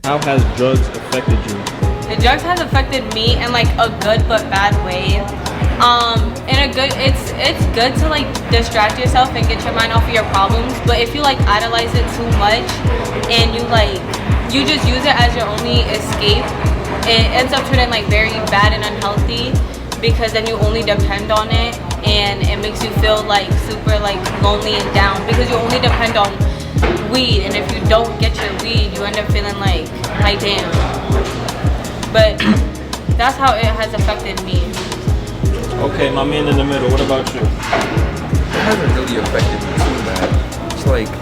How has drugs affected you? The drugs has affected me in like a good but bad way. It's good to like distract yourself and get your mind off of your problems. But if you like idolize it too much and you just use it as your only escape, it ends up turning like very bad and unhealthy, because then you only depend on it and it makes you feel like super like lonely and down because you only depend on weed, and if you don't get your weed you end up feeling like damn. But that's how it has affected me. Okay, my man in the middle, what about you? It hasn't really affected me too bad. It's like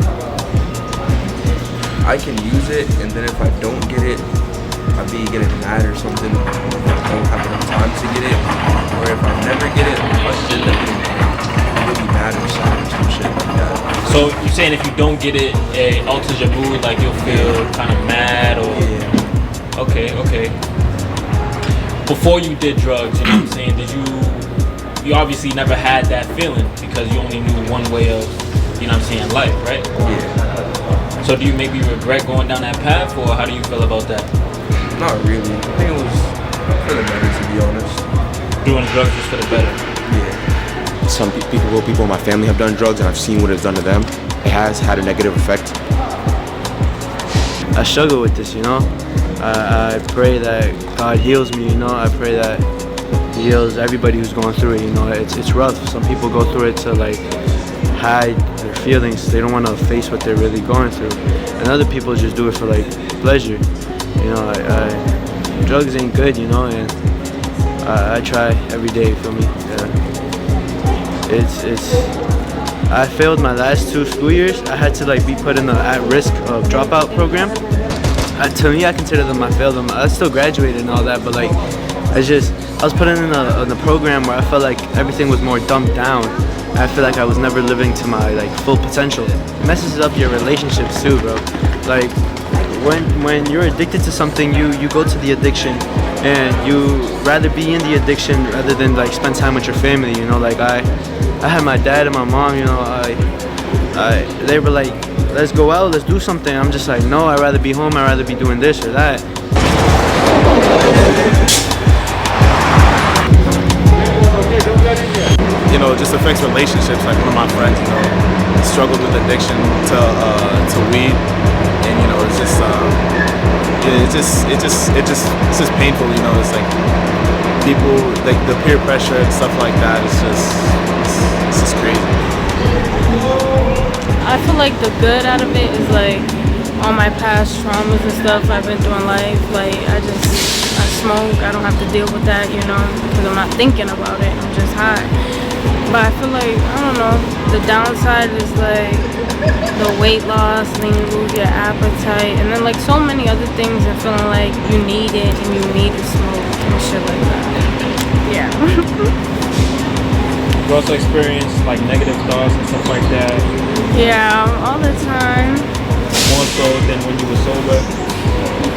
I can use it, and then if I don't get it, I be getting mad or something. If I don't have enough time to get it, or if I never get it, I should have been really mad or sad or some shit like that. So you're saying if you don't get it, it alters your mood, like you'll feel kind of mad or... Yeah. Okay. Before you did drugs, you know what I'm saying, you obviously never had that feeling because you only knew one way of, you know what I'm saying, life, right? Yeah. So do you maybe regret going down that path, or how do you feel about that? Not really. I think it was for the better, to be honest. Doing drugs just for the better? Yeah. Some people in my family have done drugs, and I've seen what it's done to them. It has had a negative effect. I struggle with this, you know. I pray that God heals me, you know. I pray that He heals everybody who's going through it, you know. It's rough. Some people go through it to like hide their feelings. They don't want to face what they're really going through. And other people just do it for like pleasure. You know, drugs ain't good, you know, and I try every day, you feel me? I failed my last 2 school years. I had to like be put in the at-risk dropout program. To me, I consider them, I failed them. I still graduated and all that, but like, I was put in a program where I felt like everything was more dumbed down. I feel like I was never living to my like full potential. It messes up your relationships too, bro. Like, when you're addicted to something, you go to the addiction, and you rather be in the addiction rather than like spend time with your family. You know, like I had my dad and my mom. You know, they were like, let's go out, let's do something. I'm just like, no, I'd rather be home. I'd rather be doing this or that. You know, it just affects relationships. Like one of my friends, you know, struggled with addiction to weed, and you know, it's just painful. You know, it's like people, like the peer pressure and stuff like that. It's just crazy. I feel like the good out of it is like all my past traumas and stuff I've been through in life. Like I smoke, I don't have to deal with that, you know, because I'm not thinking about it. I'm just high. But I feel like, I don't know, the downside is like the weight loss, and then you lose your appetite, and then like so many other things, and feeling like you need it and you need to smoke and shit like that. Yeah. You also experience like negative thoughts and stuff like that? Yeah, all the time. More so than when you were sober?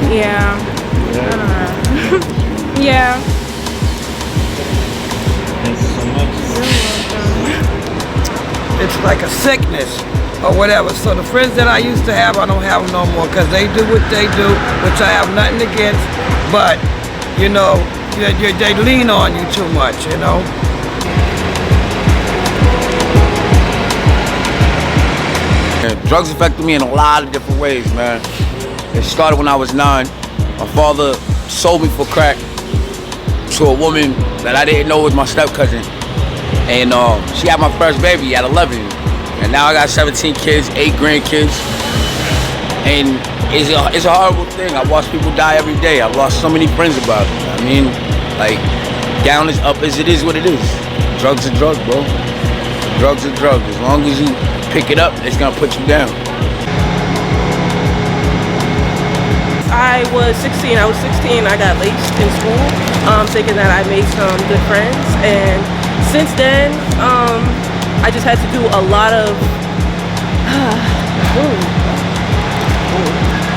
Yeah. I don't know. Yeah. Thank you so much. It's like a sickness or whatever. So the friends that I used to have, I don't have them no more because they do what they do, which I have nothing against. But, you know, they lean on you too much, you know. Drugs affected me in a lot of different ways, man. It started when I was 9. My father sold me for crack to a woman that I didn't know was my step cousin. And she had my first baby at 11. And now I got 17 kids, 8 grandkids. And it's a horrible thing. I watch people die every day. I've lost so many friends about it. I mean, like, down is up as it is what it is. Drugs are drugs, bro. Drugs are drugs. As long as you pick it up, it's gonna put you down. I was 16. I got laced in school, thinking that I made some good friends, and since then, I just had to do a lot of.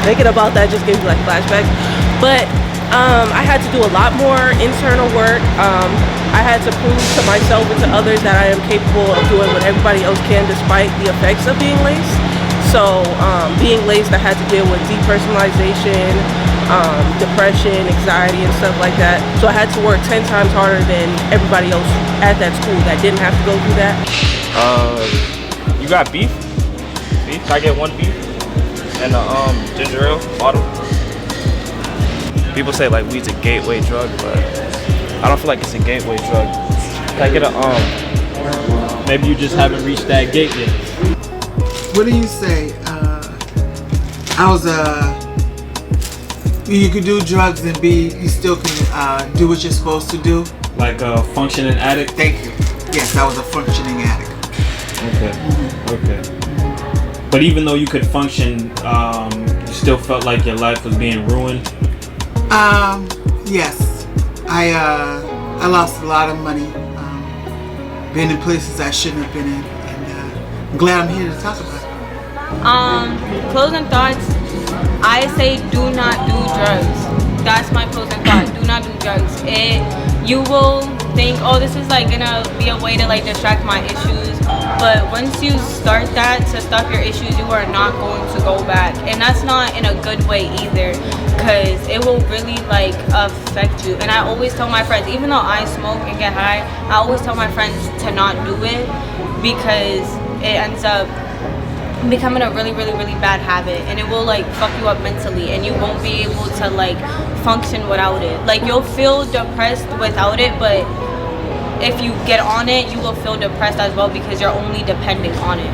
Thinking about that just gave me like flashbacks, but I had to do a lot more internal work. I had to prove to myself and to others that I am capable of doing what everybody else can, despite the effects of being laced. So being laced, I had to deal with depersonalization, depression, anxiety, and stuff like that. So I had to work 10 times harder than everybody else at that school that didn't have to go through that. You got beef? Beef? Can I get one beef? And a ginger ale bottle. People say like weed's a gateway drug, but I don't feel like it's a gateway drug. Can I get a Maybe you just haven't reached that gate yet. What do you say? You could do drugs and you still can do what you're supposed to do. Like a functioning addict? Thank you. Yes, I was a functioning addict. Okay. Okay. But even though you could function, you still felt like your life was being ruined? Yes. I lost a lot of money. Been in places I shouldn't have been in, and I'm glad I'm here to talk about it. Closing thoughts, I say do not do drugs. That's my closing thought. Do not do drugs. You will think, oh, this is like gonna be a way to like distract my issues, but once you start that to stop your issues, you are not going to go back, and that's not in a good way either, because it will really like affect you. And I always tell my friends, even though I smoke and get high, I always tell my friends to not do it, because it ends up becoming a really bad habit, and it will like fuck you up mentally, and you won't be able to like function without it. Like you'll feel depressed without it, but if you get on it, you will feel depressed as well, because you're only depending on it.